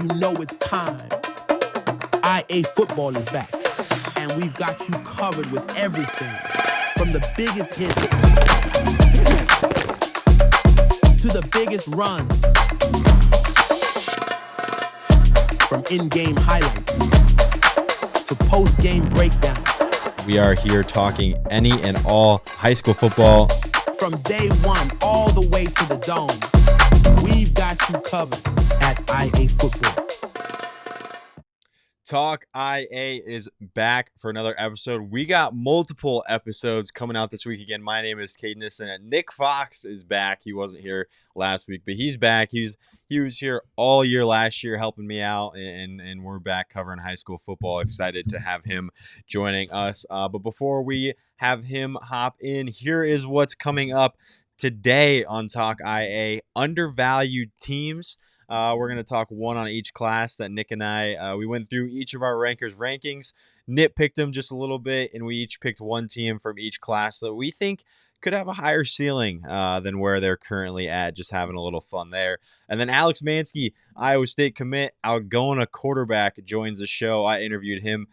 you know it's time. IA football is back, and we've got you covered with everything from the biggest hits to the biggest runs, from in-game highlights to post-game breakdowns. We are here talking any and all high school football. From day one all the way to the dome, we've got you covered at IA Football. Talk IA is back for another episode. We got multiple episodes coming out this week again. My name is Caden Nissen, and Nick Fox is back. He wasn't here last week, but he's back. He was here all year last year helping me out, and we're back covering high school football. Excited to have him joining us. But before we have him hop in, here is what's coming up today on Talk IA. Undervalued teams. We're going to talk one on each class that Nick and I, we went through each of our rankings, nitpicked them just a little bit, and we each picked one team from each class that we think could have a higher ceiling than where they're currently at, just having a little fun there. And then Alex Manske, Iowa State commit, Algona quarterback, joins the show. I interviewed him.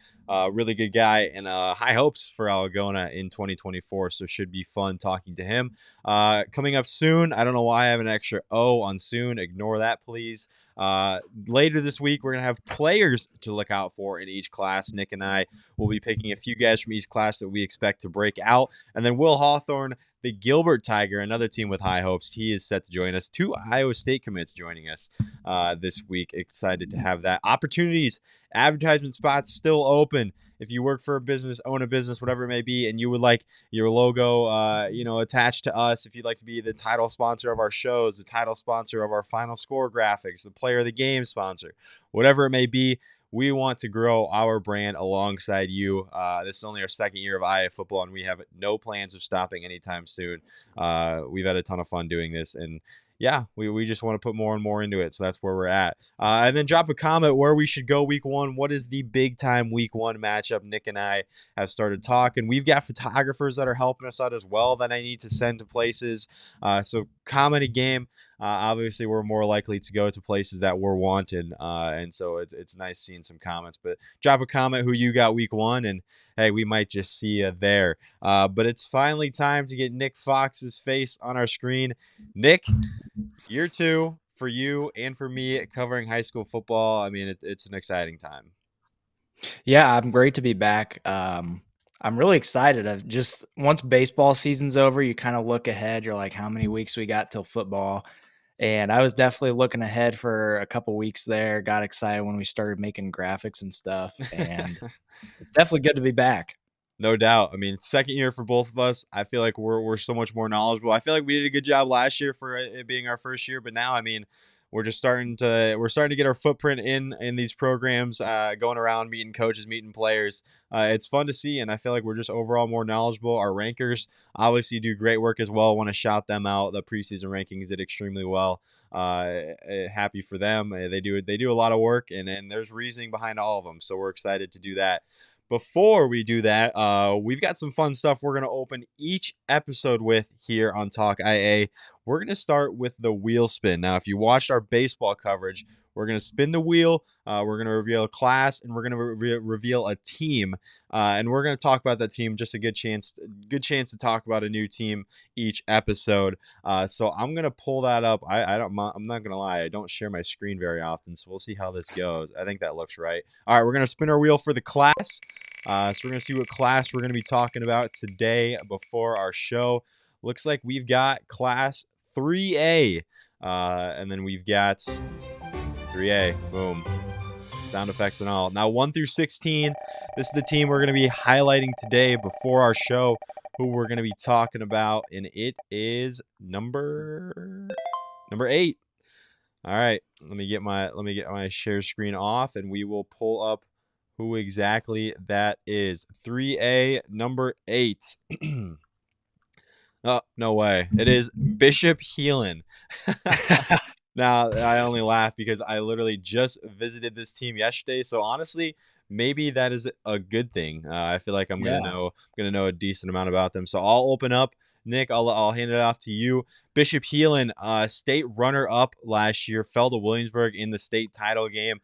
Really good guy, and high hopes for Algona in 2024, so should be fun talking to him. Coming up soon, I don't know why I have an extra O on soon. Ignore that, please. Later this week, we're going to have players to look out for in each class. Nick and I will be picking a few guys from each class that we expect to break out. And then Will Hawthorne, the Gilbert Tiger, another team with high hopes. He is set to join us. 2 Iowa State commits joining us this week. Excited to have that. Opportunities, advertisement spots still open. If you work for a business, own a business, whatever it may be, and you would like your logo, attached to us, if you'd like to be the title sponsor of our shows, the title sponsor of our final score graphics, the player of the game sponsor, whatever it may be, we want to grow our brand alongside you. This is only our second year of IA football, and we have no plans of stopping anytime soon. We've had a ton of fun doing this, and yeah, we just want to put more and more into it. So that's where we're at. And then drop a comment where we should go week one. What is the big time week one matchup? Nick and I have started talking. We've got photographers that are helping us out as well that I need to send to places. So comment a game. Obviously, we're more likely to go to places that we're wanted. And so it's nice seeing some comments. But drop a comment who you got week one, and hey, we might just see you there. But it's finally time to get Nick Fox's face on our screen. Nick, year 2 for you and for me covering high school football. I mean, it's an exciting time. Yeah, I'm great to be back. I'm really excited. Once baseball season's over, you kind of look ahead. You're like, how many weeks we got till football? And I was definitely looking ahead for a couple weeks there. Got excited when we started making graphics and stuff. And it's definitely good to be back. No doubt. I mean, second year for both of us. I feel like we're so much more knowledgeable. I feel like we did a good job last year for it being our first year, but now, I mean, we're starting to get our footprint in these programs, going around meeting coaches, meeting players. It's fun to see, and I feel like we're just overall more knowledgeable. Our rankers obviously do great work as well. I want to shout them out. The preseason rankings did extremely well. Happy for them. They do a lot of work, and there's reasoning behind all of them. So we're excited to do that. Before we do that, we've got some fun stuff we're going to open each episode with here on Talk IA. We're going to start with the wheel spin. Now, if you watched our baseball coverage, we're going to spin the wheel. We're going to reveal a class, and we're going to reveal a team. And we're going to talk about that team. Just a good chance to talk about a new team each episode. So I'm going to pull that up. I'm not going to lie. I don't share my screen very often, so we'll see how this goes. I think that looks right. All right, we're going to spin our wheel for the class. So we're going to see what class we're going to be talking about today before our show. Looks like we've got class 3A. And then we've got 3A. Boom. Sound effects and all. Now 1 through 16. This is the team we're going to be highlighting today before our show, who we're going to be talking about, and it is number 8. All right. Let me get my share screen off, and we will pull up who exactly that is. 3A, number 8. Oh, no way. It is Bishop Heelan. Now, I only laugh because I literally just visited this team yesterday. So honestly, maybe that is a good thing. I feel like I'm gonna know a decent amount about them. So I'll open up Nick, I'll hand it off to you. Bishop Heelan, state runner-up last year, fell to Williamsburg in the state title game.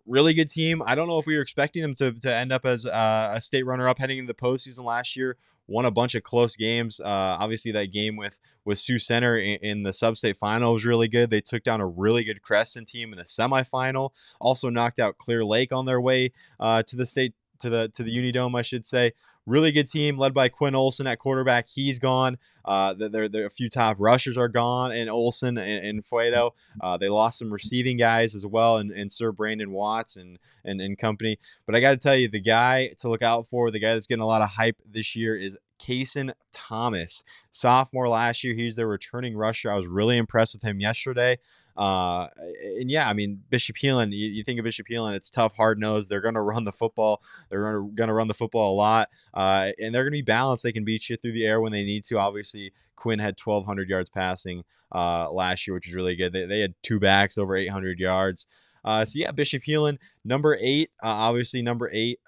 Really good team. I don't know if we were expecting them to end up as a state runner-up heading into the postseason last year. Won a bunch of close games. Obviously, that game with Sioux Center in the sub-state final was really good. They took down a really good Crescent team in the semifinal. Also knocked out Clear Lake on their way to the state to the Unidome, I should say. Really good team led by Quinn Olson at quarterback. He's gone. A few top rushers are gone, and Olson and Fuedo. They lost some receiving guys as well, and Sir Brandon Watts and company. But I got to tell you, the guy to look out for, the guy that's getting a lot of hype this year is Kason Thomas. Sophomore last year, he's their returning rusher. I was really impressed with him yesterday. And yeah, I mean, Bishop Heelan, you think of Bishop Heelan, it's tough, hard-nosed. They're going to run the football. They're going to run the football a lot. And they're going to be balanced. They can beat you through the air when they need to. Obviously, Quinn had 1,200 yards passing last year, which is really good. They had two backs over 800 yards. So yeah, Bishop Heelan, number 8. Obviously, number 8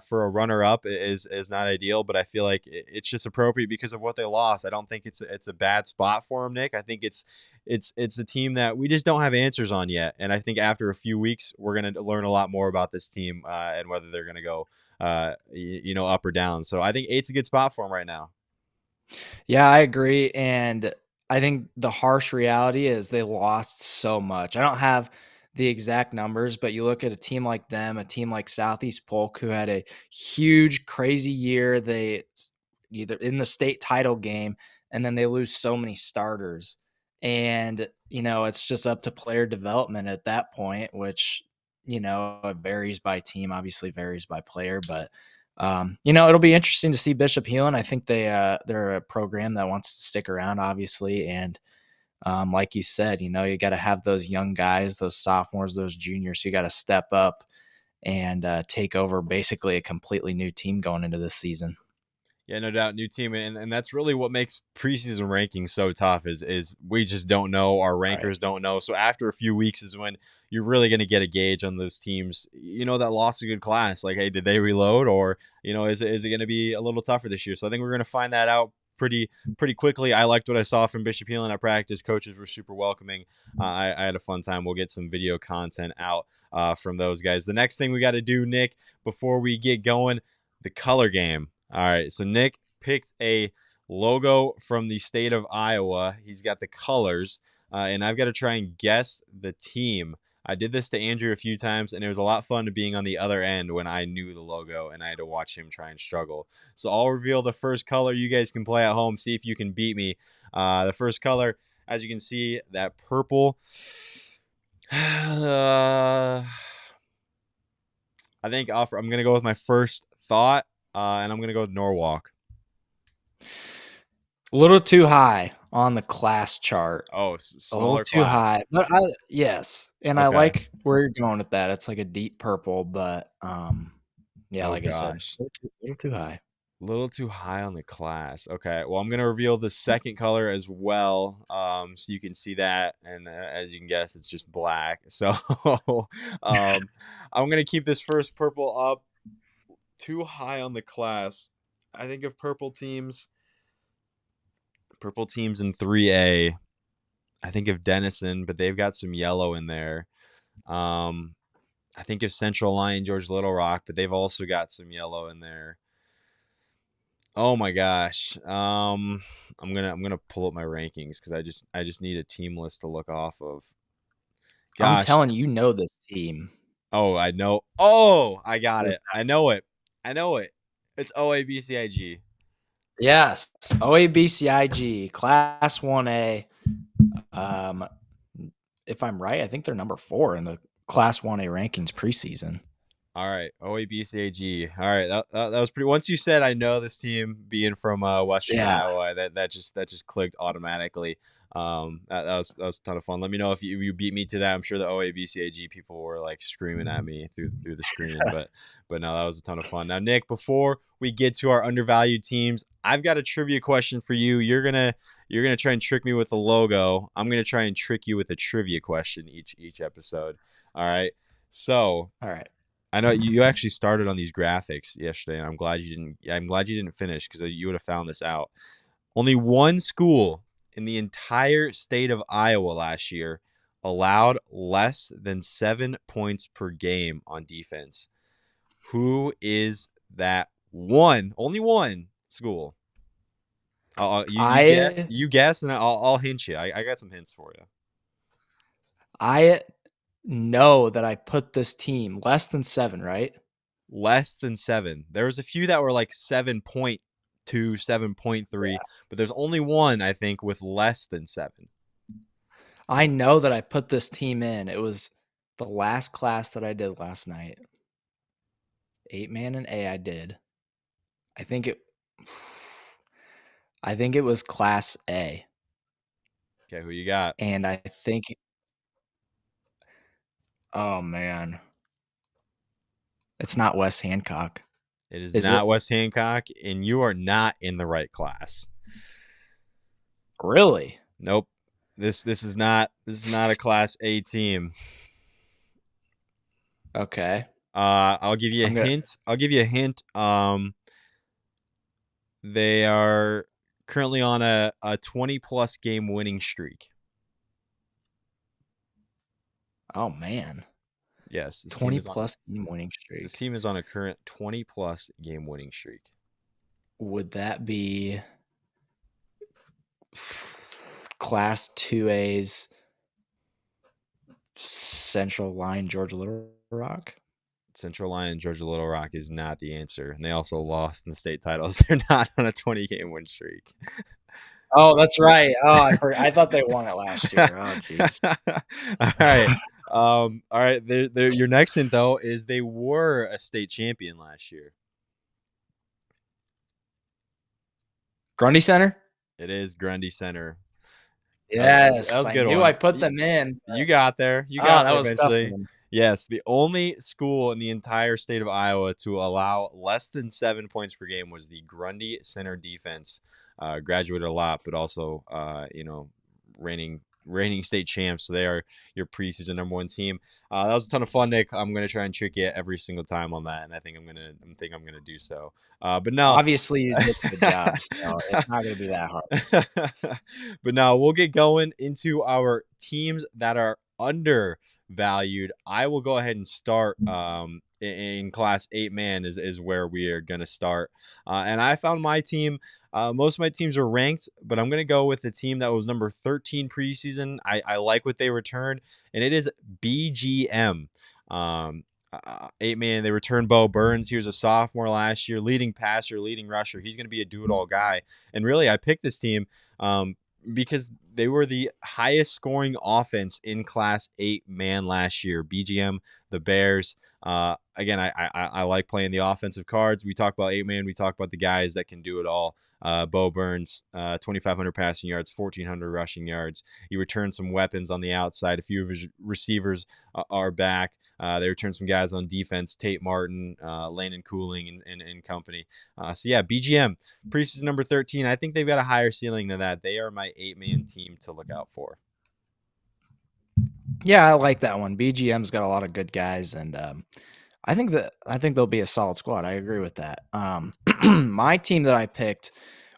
for a runner-up is not ideal, but I feel like it's just appropriate because of what they lost. I don't think it's a bad spot for them, Nick. I think it's a team that we just don't have answers on yet, and I think after a few weeks, we're gonna learn a lot more about this team and whether they're gonna go up or down. So I think 8's a good spot for them right now. Yeah, I agree. And I think the harsh reality is they lost so much. I don't have the exact numbers, but you look at a team like them, a team like Southeast Polk, who had a huge, crazy year. They either in the state title game, and then they lose so many starters. And, it's just up to player development at that point, which, it varies by team, obviously varies by player, but it'll be interesting to see Bishop Heelan. I think they're a program that wants to stick around, obviously, and like you said, you got to have those young guys, those sophomores, those juniors. You got to step up and take over basically a completely new team going into this season. Yeah, no doubt, new team, and that's really what makes preseason rankings so tough. Is we just don't know, our rankers Right. don't know. So after a few weeks is when you're really going to get a gauge on those teams. That lost a good class. Like, hey, did they reload, or is it going to be a little tougher this year? So I think we're going to find that out pretty quickly. I liked what I saw from Bishop Heelan at practice. Coaches were super welcoming. I had a fun time. We'll get some video content out from those guys. The next thing we got to do, Nick, before we get going, the color game. All right, so Nick picked a logo from the state of Iowa. He's got the colors, and I've got to try and guess the team. I did this to Andrew a few times, and it was a lot fun being on the other end when I knew the logo, and I had to watch him try and struggle. So I'll reveal the first color. You guys can play at home, see if you can beat me. The first color, as you can see, that purple. I think I'm going to go with my first thought. And I'm going to go with Norwalk. A little too high on the class chart. Oh, A little smaller too class. high. But yes. And I Okay. like where you're going with that. It's like a deep purple, but yeah, Oh, like I said, gosh. a little too high. A little too high on the class. Okay. Well, I'm going to reveal the second color as well. So you can see that. And as you can guess, it's just black. So I'm going to keep this first purple up. Too high on the class. I think of purple teams in 3A. I think of Denison, but they've got some yellow in there. I think of Central Line, George Little Rock, but they've also got some yellow in there. Oh my gosh. I'm gonna pull up my rankings because I just need a team list to look off of. I'm Gosh. telling you, this team. Oh, I know. Oh, I got it. I know it. It's OABCIG. Yes, OABCIG Class 1A. If I'm right, I think they're number 4 in the Class 1A rankings preseason. All right, OABCAG. All right, that was pretty. Once you said I know this team being from Western Iowa, that just clicked automatically. That was a ton of fun. Let me know if you beat me to that. I'm sure the OABCAG people were like screaming at me through the screen, but no, that was a ton of fun. Now, Nick, before we get to our undervalued teams, I've got a trivia question for you. You're gonna try and trick me with the logo. I'm gonna try and trick you with a trivia question each episode. All right. So, all right. I know you actually started on these graphics yesterday, and I'm glad you didn't finish because you would have found this out. Only one school in the entire state of Iowa last year allowed less than 7 points per game on defense. Who is that one? Only one school. I You guess, and I'll hint you. I got some hints for you. I know that I put this team less than 7, right? Less than 7. There was a few that were like 7.2, 7.3, but there's only one, I think, with less than 7. I know that I put this team in. It was the last class that I did last night. 8-man and A I did. I think it was class A. Okay, who you got? And I think oh man. It's not West Hancock. It is Is not it? West Hancock, and you are not in the right class. Really? Nope. This is not a class A team. Okay. I'll give you a I'm gonna hint. They are currently on a 20 plus game winning streak. Oh man. Yes, this team 20 is on plus game winning this streak. team is on a current 20 plus game winning streak. Would that be class 2A's Central Line Georgia Little Rock? Central Lyon, Georgia Little Rock is not the answer, and they also lost in the state titles. They're not on a 20 game win streak. Oh, that's right. Oh, I thought they won it last year. Oh, jeez. All right. All right. Your next hint though is they were a state champion last year. Grundy Center? It is Grundy Center. That Yes, was a I good knew one. I put them in. You got there. You Oh, got that there was a tough eventually. one. Yes, the only school in the entire state of Iowa to allow less than 7 points per game was the Grundy Center defense. Graduated a lot, but also, reigning state champs. So they are your preseason number 1 team. That was a ton of fun, Nick. I'm gonna try and trick you every single time on that, and I think I'm gonna do so. But no, Obviously, you did a good job, so it's not going to be that hard. but now we'll get going into our teams that are undervalued. I will go ahead and start in class 8-man is where we are going to start. And I found my team. Most of my teams are ranked, but I'm going to go with the team that was number 13 preseason. I like what they returned, and it is BGM. 8-man, they returned Bo Burns. He was a sophomore last year, leading passer, leading rusher. He's going to be a do-it-all guy. And really, I picked this team because they were the highest scoring offense in Class 8-man last year. BGM, the Bears. Again, I like playing the offensive cards. We talk about 8-man. We talk about the guys that can do it all. Bo Burns, 2,500 passing yards, 1,400 rushing yards. He returned some weapons on the outside. A few of his receivers are back. They returned some guys on defense, Tate Martin, Landon Cooling, and company. So, yeah, BGM, preseason number 13. I think they've got a higher ceiling than that. They are my 8-man team to look out for. Yeah, I like that one. BGM's got a lot of good guys, and I think they'll be a solid squad. I agree with that. My team that I picked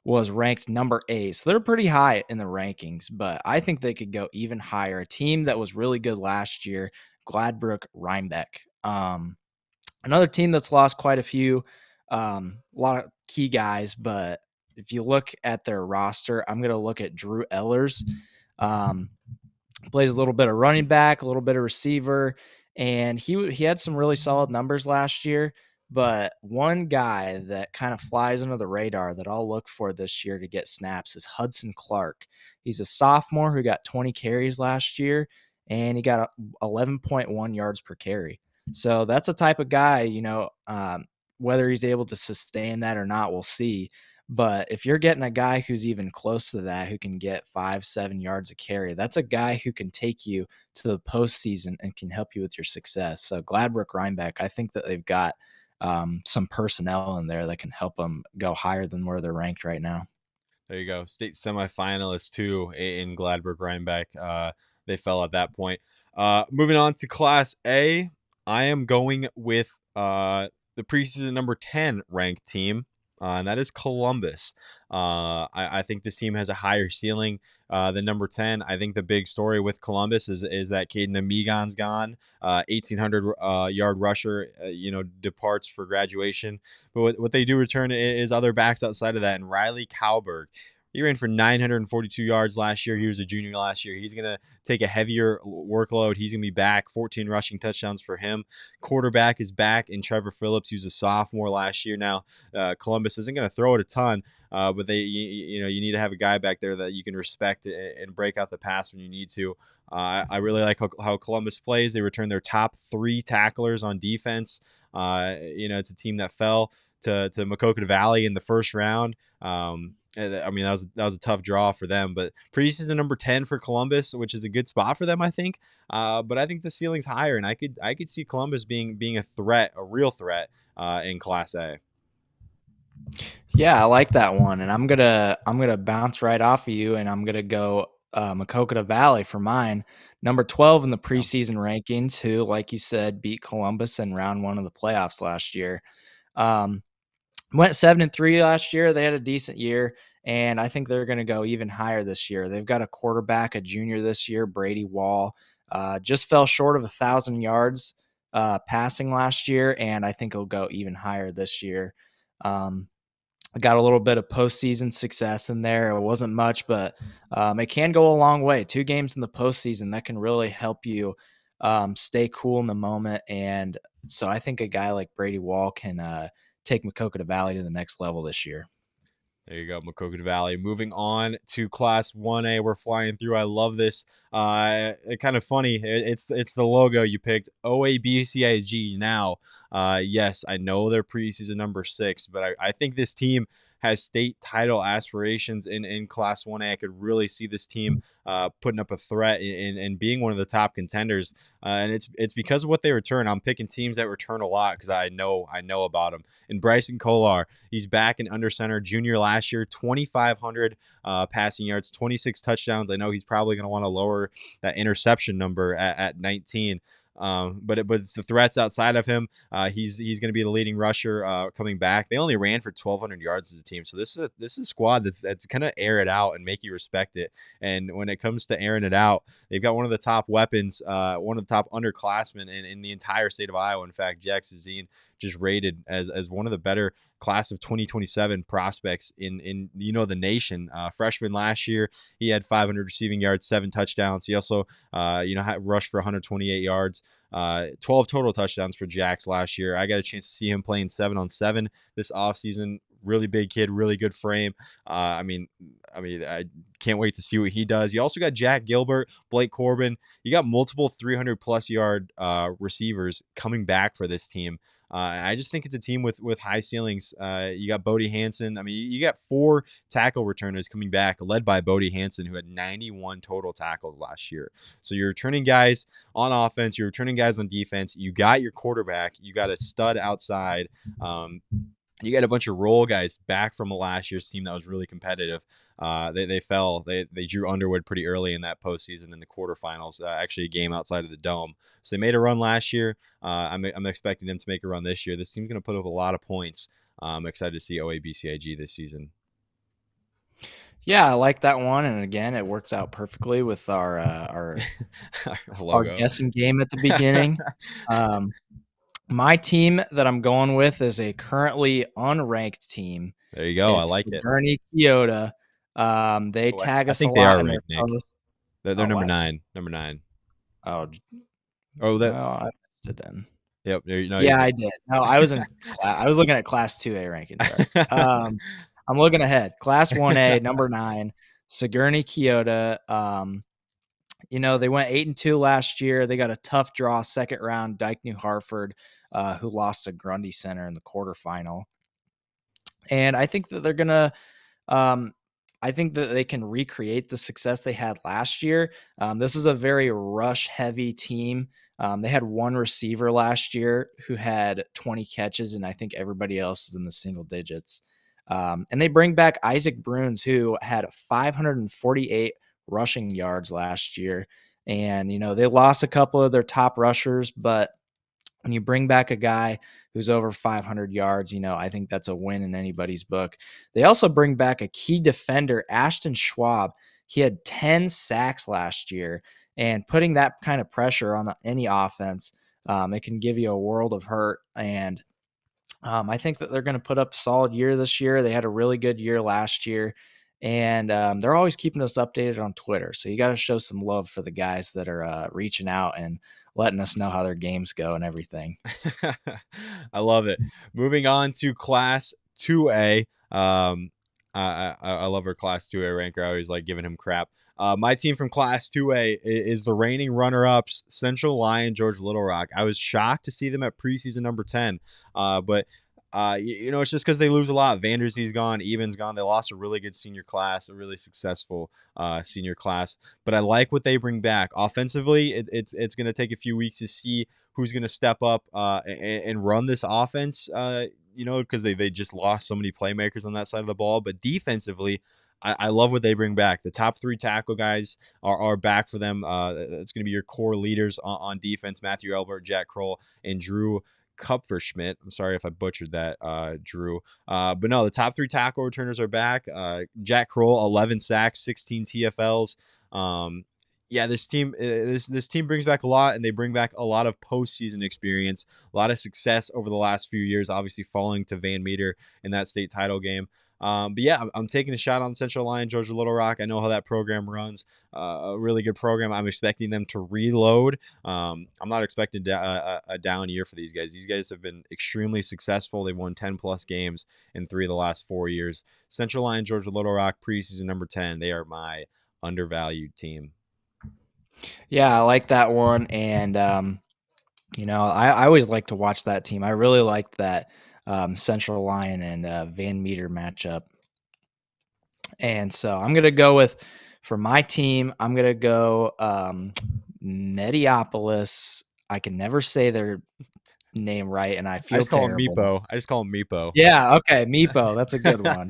was ranked number 8, so they're pretty high in the rankings, but I think they could go even higher. A team that was really good last year, Gladbrook Rhinebeck. Another team that's lost quite a few, a lot of key guys, but if you look at their roster, I'm going to look at Drew Ellers. Plays a little bit of running back, a little bit of receiver, and he had some really solid numbers last year. But one guy that kind of flies under the radar that I'll look for this year to get snaps is Hudson Clark. He's a sophomore who got 20 carries last year, and he got 11.1 yards per carry. So that's a type of guy, whether he's able to sustain that or not, we'll see. But if you're getting a guy who's even close to that, who can get 5-7 yards a carry, that's a guy who can take you to the postseason and can help you with your success. So Gladbrook Rhinebeck, I think that they've got some personnel in there that can help them go higher than where they're ranked right now. There you go. State semifinalists too in Gladbrook Rhinebeck. They fell at that point. Moving on to Class A, I am going with the preseason number 10 ranked team, and that is Columbus. I think this team has a higher ceiling than number 10. I think the big story with Columbus is that Caden Amigon's gone. 1,800 yard rusher, departs for graduation. But what they do return is other backs outside of that. And Riley Cowberg, he ran for 942 yards last year. He was a junior last year. He's going to take a heavier workload. He's going to be back. 14 rushing touchdowns for him. Quarterback is back in Trevor Phillips, who's a sophomore last year. Now, Columbus isn't going to throw it a ton, but you need to have a guy back there that you can respect and break out the pass when you need to. I really like how Columbus plays. They return their top 3 tacklers on defense. It's a team that fell to Maquoketa Valley in the first round. I mean, that was a tough draw for them, but preseason number 10 for Columbus, which is a good spot for them, I think. But I think the ceiling's higher, and I could see Columbus being a threat, a real threat, in Class A. Yeah, I like that one, and I'm gonna bounce right off of you, and I'm gonna go Maquoketa Valley for mine. Number 12 in the preseason rankings, who, like you said, beat Columbus in round 1 of the playoffs last year. Went 7-3 last year. They had a decent year, and I think they're going to go even higher this year. They've got a quarterback, a junior this year, Brady Wall. Just fell short of 1,000 yards passing last year, and I think he'll go even higher this year. Got a little bit of postseason success in there. It wasn't much, but it can go a long way. 2 games in the postseason, that can really help you stay cool in the moment. And so I think a guy like Brady Wall can take Maquoketa Valley to the next level this year. There you go, Maquoketa Valley. Moving on to Class 1A, we're flying through. I love this. Kind of funny. It's the logo you picked, OABCIG. Now, yes, I know they're preseason number 6, but I think this team has state title aspirations in Class 1A. I could really see this team putting up a threat and being one of the top contenders. And it's because of what they return. I'm picking teams that return a lot because I know about them. And Bryson Kolar, he's back in under center, junior last year, 2,500 passing yards, 26 touchdowns. I know he's probably going to want to lower that interception number at 19. But it's the threats outside of him. He's going to be the leading rusher coming back. They only ran for 1,200 yards as a team, so this is a squad that's going to air it out and make you respect it. And when it comes to airing it out, they've got one of the top weapons, one of the top underclassmen in the entire state of Iowa. In fact, Jack Zazine just rated as one of the better class of 2027 prospects in the nation. Freshman last year, he had 500 receiving yards, 7 touchdowns. He also rushed for 128 yards. 12 total touchdowns for Jax last year. I got a chance to see him playing 7-on-7 this offseason. Really big kid, really good frame. I can't wait to see what he does. You also got Jack Gilbert, Blake Corbin. You got multiple 300-plus yard receivers coming back for this team. And I just think it's a team with high ceilings. You got Bodie Hansen. I mean, you got 4 tackle returners coming back, led by Bodie Hansen, who had 91 total tackles last year. So you're returning guys on offense. You're returning guys on defense. You got your quarterback. You got a stud outside. You got a bunch of role guys back from last year's team that was really competitive. They fell. They drew Underwood pretty early in that postseason in the quarterfinals. Actually, a game outside of the dome. So they made a run last year. I'm expecting them to make a run this year. This team's going to put up a lot of points. I'm excited to see OABCIG this season. Yeah, I like that one, and again, it works out perfectly with our guessing game at the beginning. My team that I'm going with is a currently unranked team. There you go. I like it. Sigourney Keota. They tag us a lot in their posts. They're number 9. Number 9. Oh, I missed it then. Yep. I did. No, I was looking at Class 2A rankings. Sorry. I'm looking ahead. Class 1A, number 9, Sigourney Keota. They went 8-2 last year. They got a tough draw, second round, Dyke New Hartford, who lost to Grundy Center in the quarterfinal. And I think that they're gonna, I think that they can recreate the success they had last year. This is a very rush-heavy team. They had one receiver last year who had 20 catches, and I think everybody else is in the single digits. And they bring back Isaac Bruns, who had 548 rushing yards last year. And, they lost a couple of their top rushers, but when you bring back a guy who's over 500 yards, I think that's a win in anybody's book. They also bring back a key defender, Ashton Schwab. He had 10 sacks last year, and putting that kind of pressure on any offense, it can give you a world of hurt. And I think that they're going to put up a solid year this year. They had a really good year last year, and they're always keeping us updated on Twitter. So you got to show some love for the guys that are reaching out and letting us know how their games go and everything. I love it. Moving on to Class 2A. I love our Class 2A ranker. I always like giving him crap. My team from Class 2A is the reigning runner-ups, Central Lyon, George Little Rock. I was shocked to see them at preseason number 10, but it's just because they lose a lot. Vanderzee's gone, Eben's gone. They lost a really good senior class, a really successful senior class. But I like what they bring back. Offensively, it's going to take a few weeks to see who's going to step up and run this offense, because they just lost so many playmakers on that side of the ball. But defensively, I love what they bring back. The top 3 tackle guys are back for them. It's going to be your core leaders on defense: Matthew Elbert, Jack Kroll, and Drew Kupferschmidt. I'm sorry if I butchered that, Drew. But no, the top 3 tackle returners are back. Jack Kroll, 11 sacks, 16 TFLs. This team brings back a lot, and they bring back a lot of postseason experience, a lot of success over the last few years, obviously falling to Van Meter in that state title game. I'm taking a shot on Central Lyon, Georgia Little Rock. I know how that program runs. A really good program. I'm expecting them to reload. I'm not expecting a down year for these guys. These guys have been extremely successful. They've won 10 plus games in 3 of the last 4 years. Central Lyon, Georgia Little Rock, preseason number 10. They are my undervalued team. Yeah, I like that one. And, I always like to watch that team. I really liked that Central Lyon and Van Meter matchup. And so I'm going to go for my team, I'm going to go Mediopolis. I can never say their name right, and I feel terrible. I just call him Meepo. Yeah, okay, Meepo. That's a good one.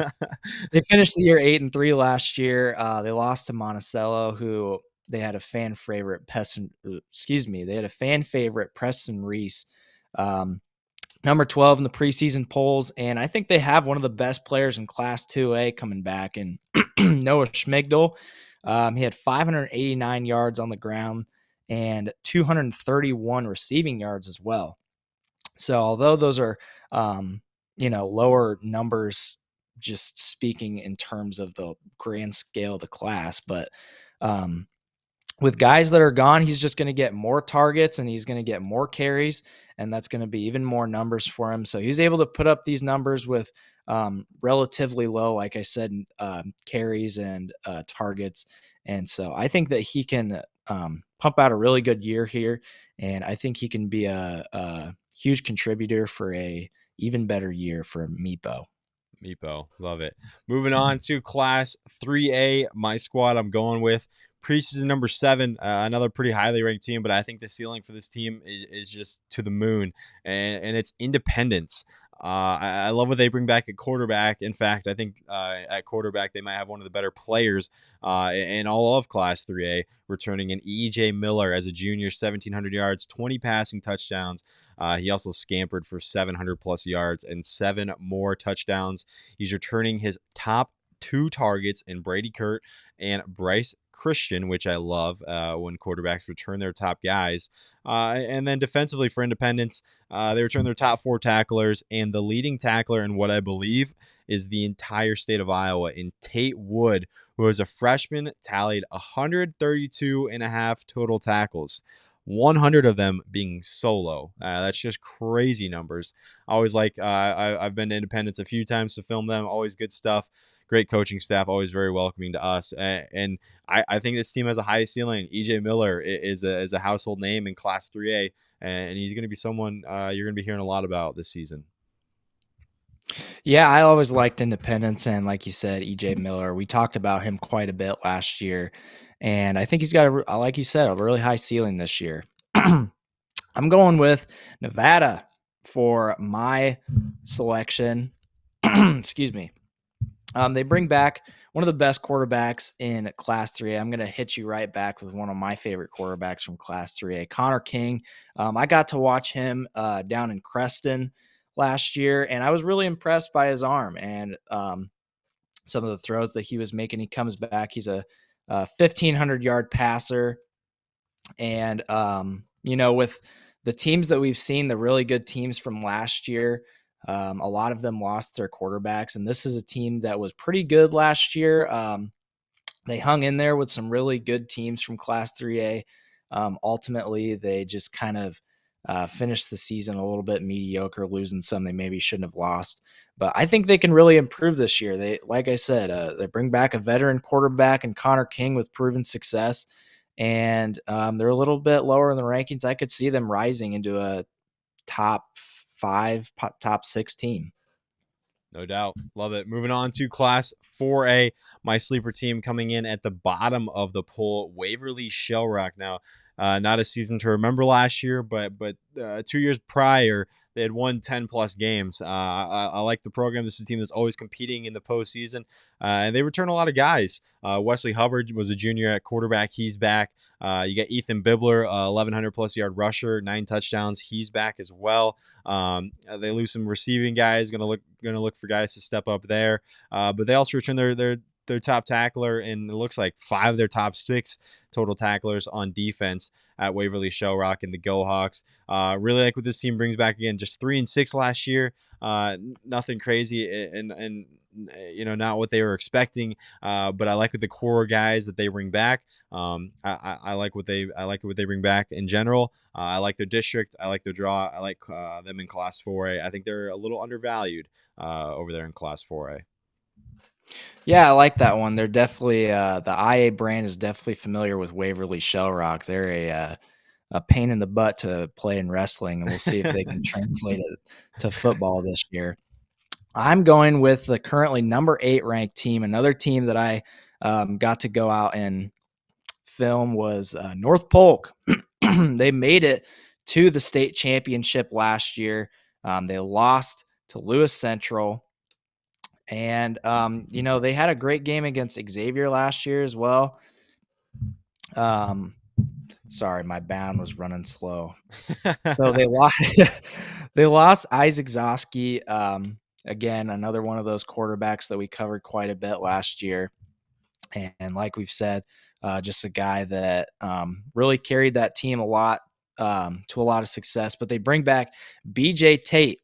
They finished the year 8-3 last year. They lost to Monticello, who they had a fan favorite Preston Reese, number 12 in the preseason polls, and I think they have one of the best players in Class 2A coming back, and Noah Schmigdal. He had 589 yards on the ground and 231 receiving yards as well. So although those are, lower numbers, just speaking in terms of the grand scale of the class, but with guys that are gone, he's just going to get more targets and he's going to get more carries, and that's going to be even more numbers for him. So he's able to put up these numbers with relatively low, like I said, carries and targets. And so I think that he can pump out a really good year here, and I think he can be a huge contributor for a even better year for Meepo. Love it. Moving on to Class 3A, my squad I'm going with. Preseason number 7, another pretty highly ranked team, but I think the ceiling for this team is just to the moon, and it's Independence. I love what they bring back at quarterback. In fact, I think at quarterback they might have one of the better players in all of Class 3A, returning an E.J. Miller as a junior, 1,700 yards, 20 passing touchdowns. He also scampered for 700 plus yards and 7 more touchdowns. He's returning his top 2 targets in Brady Kurt and Bryce Christian, which I love when quarterbacks return their top guys. And then defensively for Independence, they return their top 4 tacklers, and the leading tackler in what I believe is the entire state of Iowa in Tate Wood, who as a freshman tallied 132 and a half total tackles. 100 of them being solo. That's just crazy numbers. I've been to Independence a few times to film them. Always good stuff. Great coaching staff, always very welcoming to us. And I think this team has a high ceiling. E.J. Miller is a household name in Class 3A, and he's going to be someone you're going to be hearing a lot about this season. Yeah, I always liked Independence, and like you said, E.J. Miller. We talked about him quite a bit last year, and I think he's got, like you said, a really high ceiling this year. I'm going with Nevada for my selection. Excuse me. They bring back one of the best quarterbacks in Class 3A. I'm going to hit you right back with one of my favorite quarterbacks from Class 3A, Connor King. I got to watch him down in Creston last year, and I was really impressed by his arm and some of the throws that he was making. He comes back. He's a 1,500-yard passer. And, with the teams that we've seen, the really good teams from last year, a lot of them lost their quarterbacks. And this is a team that was pretty good last year. They hung in there with some really good teams from Class 3A. Ultimately, they just kind of finished the season a little bit mediocre, losing some they maybe shouldn't have lost. But I think they can really improve this year. They, like I said, they bring back a veteran quarterback and Connor King with proven success. And they're a little bit lower in the rankings. I could see them rising into a top 5, top 6 team. No doubt. Love it. Moving on to Class 4A, my sleeper team coming in at the bottom of the poll, Waverly Shell Rock. Now, not a season to remember last year, but 2 years prior, they had won 10-plus games. I like the program. This is a team that's always competing in the postseason, and they return a lot of guys. Wesley Hubbard was a junior at quarterback. He's back. You got Ethan Bibler, 1,100-plus yard rusher, 9 touchdowns. He's back as well. They lose some receiving guys. Gonna look for guys to step up there. But they also return their top tackler, and it looks like 5 of their top 6 total tacklers on defense at Waverly Shell Rock and the Go Hawks. Really like what this team brings back again. Just 3-6 last year. Nothing crazy and not what they were expecting. But I like with the core guys that they bring back. I like what they bring back in general. I like their district. I like their draw. I like them in Class 4A. I think they're a little undervalued over there in Class 4A. Yeah, I like that one. They're definitely the IA brand is definitely familiar with Waverly Shell Rock. They're a pain in the butt to play in wrestling, and we'll see if they can translate it to football this year. I'm going with the currently number 8 ranked team. Another team that I got to go out and film was North Polk. They made it to the state championship last year. They lost to Lewis Central. And, they had a great game against Xavier last year as well. Sorry, my bound was running slow. So they lost Isaac Zoski. Again, another one of those quarterbacks that we covered quite a bit last year. And like we've said, just a guy that really carried that team a lot to a lot of success. But they bring back BJ Tate.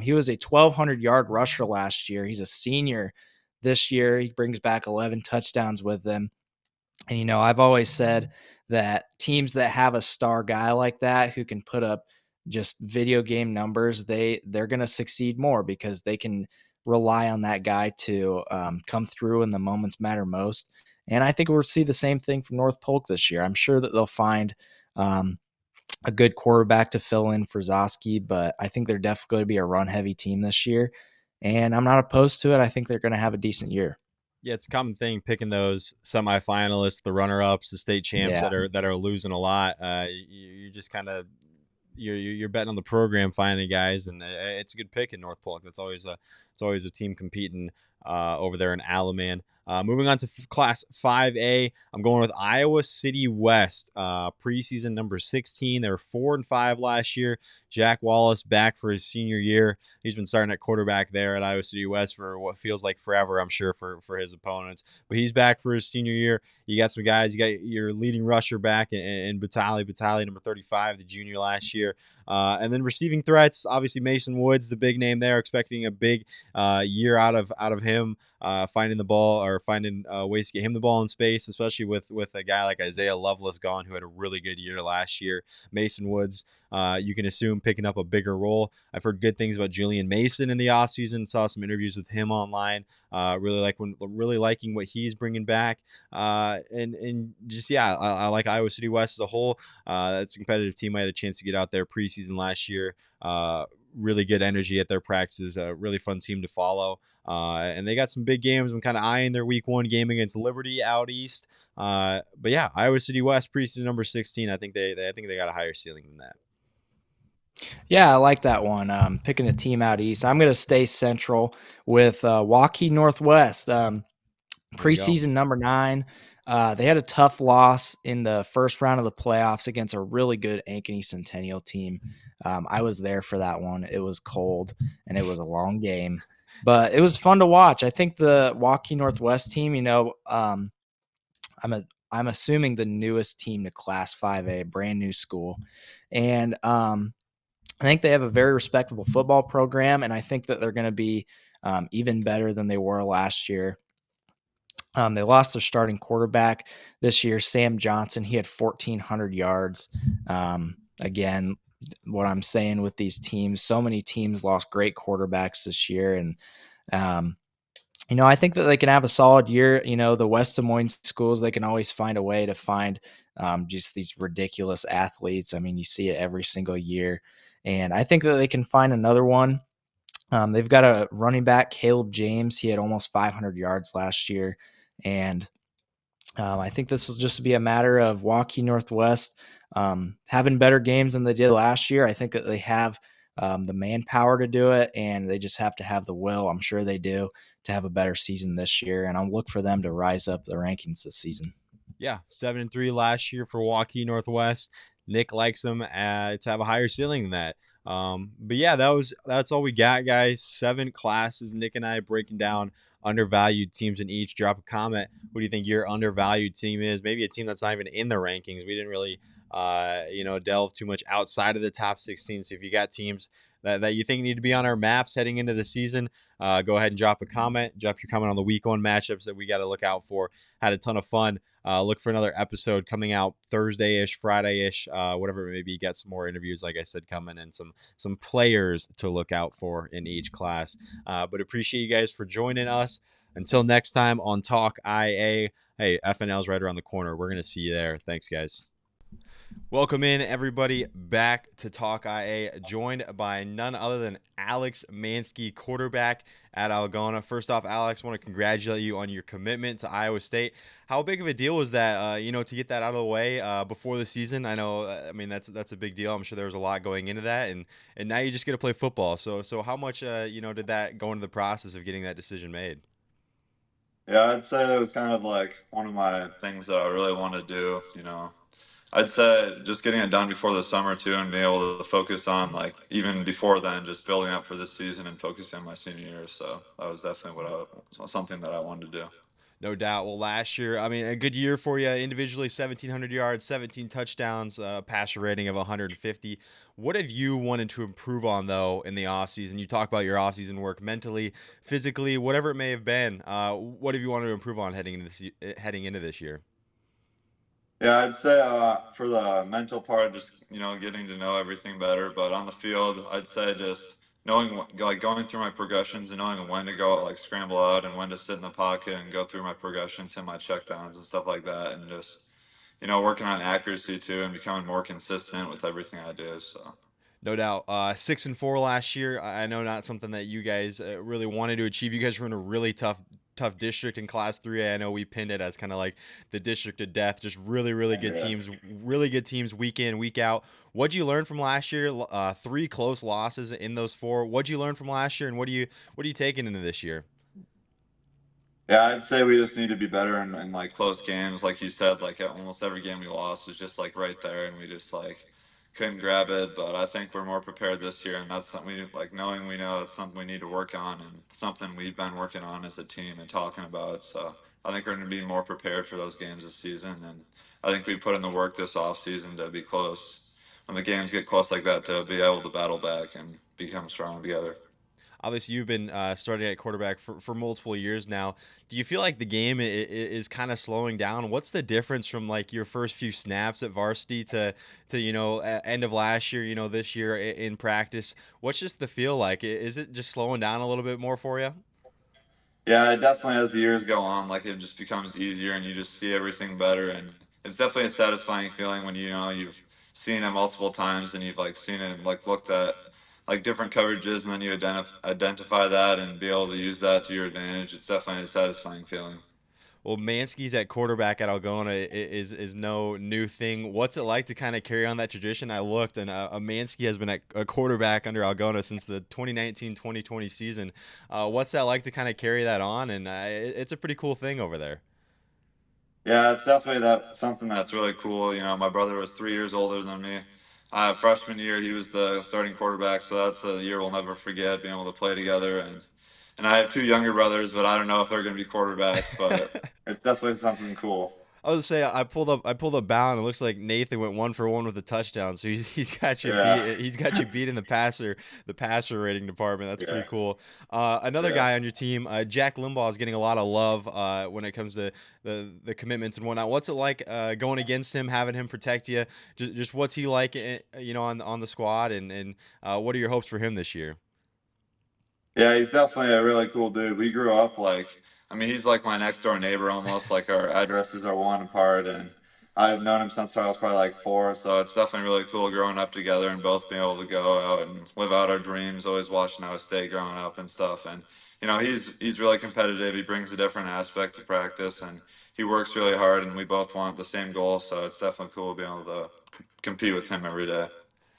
He was a 1,200-yard rusher last year. He's a senior this year. He brings back 11 touchdowns with them. And, I've always said that teams that have a star guy like that who can put up just video game numbers, they're going to succeed more because they can rely on that guy to come through when the moments matter most. And I think we'll see the same thing from North Polk this year. I'm sure that they'll find a good quarterback to fill in for Zoski, but I think they're definitely going to be a run-heavy team this year. And I'm not opposed to it. I think they're going to have a decent year. Yeah, it's a common thing picking those semifinalists, the runner-ups, the state champs Yeah. that are losing a lot. You just kind of you're betting on the program finding guys, and it's a good pick in North Polk. It's always a team competing over there in Alaman. Moving on to Class 5A, I'm going with Iowa City West, preseason number 16. They were 4-5 last year. Jack Wallace back for his senior year. He's been starting at quarterback there at Iowa City West for what feels like forever, I'm sure, for his opponents. But he's back for his senior year. You got some guys. You got your leading rusher back in Battali number 35, the junior last year. And then receiving threats, obviously Mason Woods, the big name there, expecting a big year out of him, finding the ball or finding ways to get him the ball in space, especially with a guy like Isaiah Lovelace gone, who had a really good year last year. Mason Woods, you can assume picking up a bigger role. I've heard good things about Julian Mason in the offseason. Saw some interviews with him online. Really liking what he's bringing back. And just I like Iowa City West as a whole. It's a competitive team. I had a chance to get out there preseason last year. Really good energy at their practices. A really fun team to follow. And they got some big games. I'm kind of eyeing their week 1 game against Liberty out east. But yeah, Iowa City West preseason number 16. I think they got a higher ceiling than that. Yeah, I like that one. Picking a team out east. I'm going to stay central with Waukee Northwest. There you go. Preseason number 9. They had a tough loss in the first round of the playoffs against a really good Ankeny Centennial team. I was there for that one. It was cold and it was a long game, but it was fun to watch. I think the Waukee Northwest team, I'm a I'm assuming the newest team to Class 5A, brand new school, and I think they have a very respectable football program, and I think that they're going to be even better than they were last year. They lost their starting quarterback this year, Sam Johnson. He had 1,400 yards. Again, what I'm saying with these teams, so many teams lost great quarterbacks this year, and um, I think that they can have a solid year. The West Des Moines schools, they can always find a way to find just these ridiculous athletes. I mean, you see it every single year. And I think that they can find another one. They've got a running back, Caleb James. He had almost 500 yards last year. And I think this will just be a matter of Waukee Northwest having better games than they did last year. I think that they have the manpower to do it, and they just have to have the will. I'm sure they do, to have a better season this year. And I'll look for them to rise up the rankings this season. Yeah, 7-3 last year for Waukee Northwest. Nick likes them to have a higher ceiling than that. But yeah, that's all we got, guys. 7 classes. Nick and I breaking down undervalued teams in each. Drop a comment. Who do you think your undervalued team is? Maybe a team that's not even in the rankings. We didn't really, delve too much outside of the top 16. So if you got teams that you think need to be on our maps heading into the season, go ahead and drop a comment. Drop your comment on the week 1 matchups that we got to look out for. Had a ton of fun. Look for another episode coming out Thursday-ish, Friday-ish, whatever it may be. Got some more interviews, like I said, coming, and some players to look out for in each class. But appreciate you guys for joining us. Until next time on Talk IA. Hey, FNL's right around the corner. We're going to see you there. Thanks, guys. Welcome in, everybody, back to Talk IA, joined by none other than Alex Manske, quarterback at Algona. First off, Alex, I want to congratulate you on your commitment to Iowa State. How big of a deal was that, to get that out of the way before the season? I know, that's a big deal. I'm sure there was a lot going into that, and now you just get to play football. So how much, did that go into the process of getting that decision made? Yeah, I'd say that was kind of like one of my things that I really want to do. I'd say just getting it done before the summer too, and being able to focus on like even before then, just building up for this season and focusing on my senior year. So that was definitely something that I wanted to do. No doubt. Well, last year, a good year for you individually, 1,700 yards, 17 touchdowns, passer rating of 150. What have you wanted to improve on, though, in the offseason? You talk about your offseason work mentally, physically, whatever it may have been. What have you wanted to improve on heading into this year? Yeah, I'd say for the mental part, just getting to know everything better. But on the field, I'd say just knowing like going through my progressions and knowing when to go like scramble out and when to sit in the pocket and go through my progressions and my checkdowns and stuff like that, and just working on accuracy too and becoming more consistent with everything I do. So. No doubt. 6-4 last year. I know not something that you guys really wanted to achieve. You guys were in a really tough district in Class 3A. I know we pinned it as kind of like the district of death. Just really good teams week in, week out. What'd you learn from last year? 3 close losses in those 4. What'd you learn from last year, and what are you taking into this year? Yeah, I'd say we just need to be better in like close games. Like you said, like almost every game we lost was just like right there, and we just like couldn't grab it. But I think we're more prepared this year, and that's something we like knowing we know that's something we need to work on, and something we've been working on as a team and talking about. So I think we're going to be more prepared for those games this season, and I think we put in the work this off season to be close. When the games get close like that, to be able to battle back and become strong together. Obviously, you've been starting at quarterback for multiple years now. Do you feel like the game is kind of slowing down? What's the difference from like your first few snaps at varsity to end of last year, this year in practice? What's just the feel like? Is it just slowing down a little bit more for you? Yeah, it definitely as the years go on, like it just becomes easier and you just see everything better. And it's definitely a satisfying feeling when you've seen it multiple times and you've like seen it and like looked at like different coverages and then you identify that and be able to use that to your advantage. It's definitely a satisfying feeling. Well, Manske's at quarterback at Algona is no new thing. What's it like to kind of carry on that tradition? I looked, and Manske has been at a quarterback under Algona since the 2019-2020 season. What's that like to kind of carry that on? And it's a pretty cool thing over there. Yeah, it's definitely something that's really cool. You know, my brother was 3 years older than me. Freshman year, he was the starting quarterback, so that's a year we'll never forget, being able to play together. And I have two younger brothers, but I don't know if they're going to be quarterbacks, but it's definitely something cool. I was say I pulled up Bound. And it looks like Nathan went 1-for-1 with a touchdown. So he's got you Yeah. beat. He's got you beat in the passer rating department. That's pretty Yeah. cool. Another Yeah. guy on your team, Jack Limbaugh, is getting a lot of love when it comes to the commitments and whatnot. What's it like going against him, having him protect you? Just what's he like, on the squad, and what are your hopes for him this year? Yeah, he's definitely a really cool dude. We grew up I mean, he's like my next door neighbor almost. Like our addresses are one apart, and I've known him since I was probably like 4. So it's definitely really cool growing up together and both being able to go out and live out our dreams. Always watching Iowa State growing up and stuff. And you know, he's really competitive. He brings a different aspect to practice, and he works really hard. And we both want the same goal. So it's definitely cool being able to compete with him every day.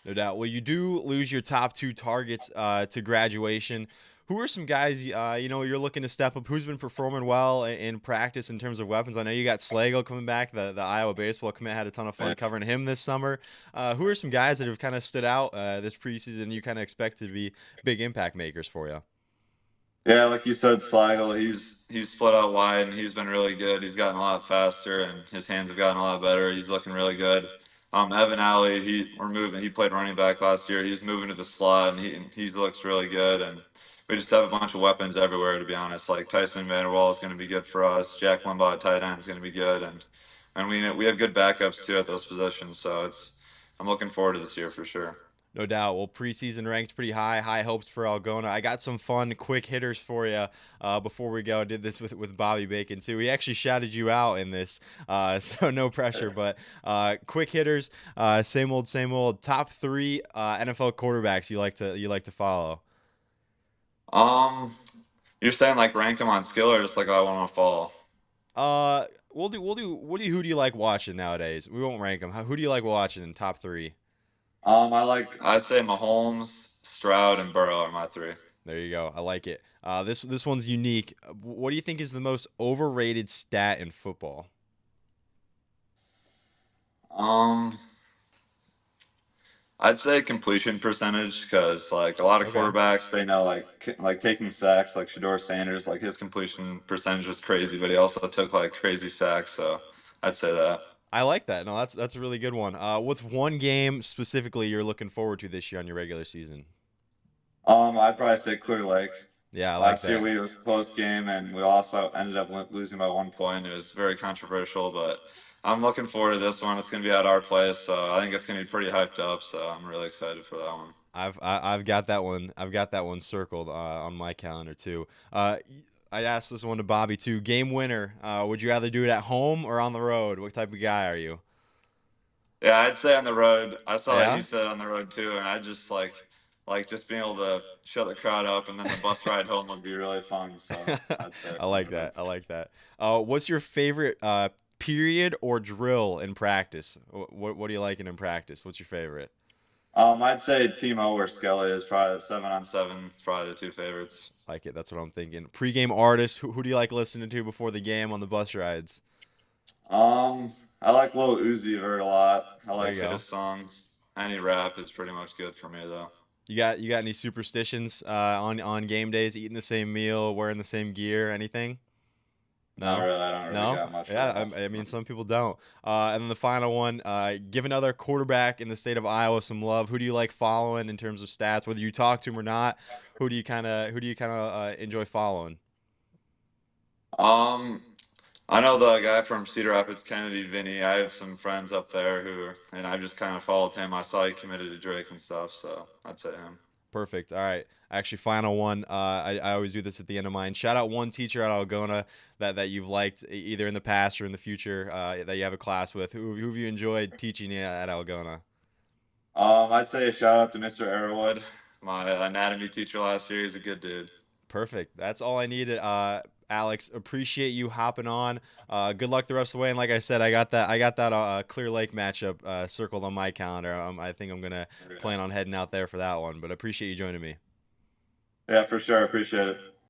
No doubt. Well, you do lose your top 2 targets to graduation. Who are some guys you're looking to step up? Who's been performing well in practice in terms of weapons? I know you got Slagle coming back. The Iowa baseball commit, had a ton of fun covering him this summer. Who are some guys that have kind of stood out this preseason? You kind of expect to be big impact makers for you? Yeah, like you said, Slagle, he's split out wide and he's been really good. He's gotten a lot faster and his hands have gotten a lot better. He's looking really good. Evan Alley, he played running back last year. He's moving to the slot and he looks really good. And we just have a bunch of weapons everywhere, to be honest. Like Tyson Vanderwall is going to be good for us. Jack Limbaugh at tight end is going to be good, and we have good backups too at those positions. So I'm looking forward to this year for sure. No doubt. Well, preseason ranked pretty high. High hopes for Algona. I got some fun, quick hitters for you before we go. I did this with Bobby Bacon too. He actually shouted you out in this, so no pressure. But quick hitters, same old. Top 3 NFL quarterbacks you like to follow. You're saying like rank them on skill or just like I want to follow? Who do you like watching nowadays? We won't rank them. Who do you like watching in top 3? I'd say Mahomes, Stroud, and Burrow are my 3. There you go. I like it. This one's unique. What do you think is the most overrated stat in football? I'd say completion percentage because like a lot of Okay. quarterbacks they know like taking sacks like Shador Sanders like his completion percentage was crazy, but he also took like crazy sacks. So I'd say that. I like that. No, that's a really good one. What's one game specifically you're looking forward to this year on your regular season? I'd probably say Clear Lake. Yeah, I like Last year that. it was a close game, and we also ended up losing by 1 point. It was very controversial, but I'm looking forward to this one. It's going to be at our place, so I think it's going to be pretty hyped up. So I'm really excited for that one. I've got that one. I've got that one circled on my calendar too. I asked this one to Bobby too. Game winner. Would you rather do it at home or on the road? What type of guy are you? Yeah, I'd say on the road. I saw that he Yeah. said on the road too, and I just like just being able to shut the crowd up, and then the bus ride home would be really fun. So I'd say I on like the road. that. I like that. What's your favorite period or drill in practice? What are you liking in practice? What's your favorite? I'd say Timo or Skelly is probably 7-on-7. It's probably the 2 favorites. Like it. That's what I'm thinking. Pre-game artist. Who do you like listening to before the game on the bus rides? I like Lil Uzi Vert a lot. I There like you go. his songs. Any rap is pretty much good for me though. You got any superstitions on game days? Eating the same meal, wearing the same gear, anything? Not No, really. I don't really no. got much of Yeah, that. I mean some people don't. And then the final one, give another quarterback in the state of Iowa some love. Who do you like following in terms of stats? Whether you talk to him or not, who do you kind of enjoy following? Um, I know the guy from Cedar Rapids, Kennedy Vinny. I have some friends up there and I just kind of followed him. I saw he committed to Drake and stuff, so I'd say him. Perfect. All right. Actually, final one. I always do this at the end of mine. Shout out one teacher at Algona that you've liked either in the past or in the future that you have a class with. Who have you enjoyed teaching at Algona? I'd say a shout out to Mr. Arrowwood, my anatomy teacher last year. He's a good dude. Perfect. That's all I needed. Alex, appreciate you hopping on. Good luck the rest of the way. And like I said, I got that Clear Lake matchup circled on my calendar. I think I'm gonna plan on heading out there for that one. But I appreciate you joining me. Yeah, for sure. I appreciate it.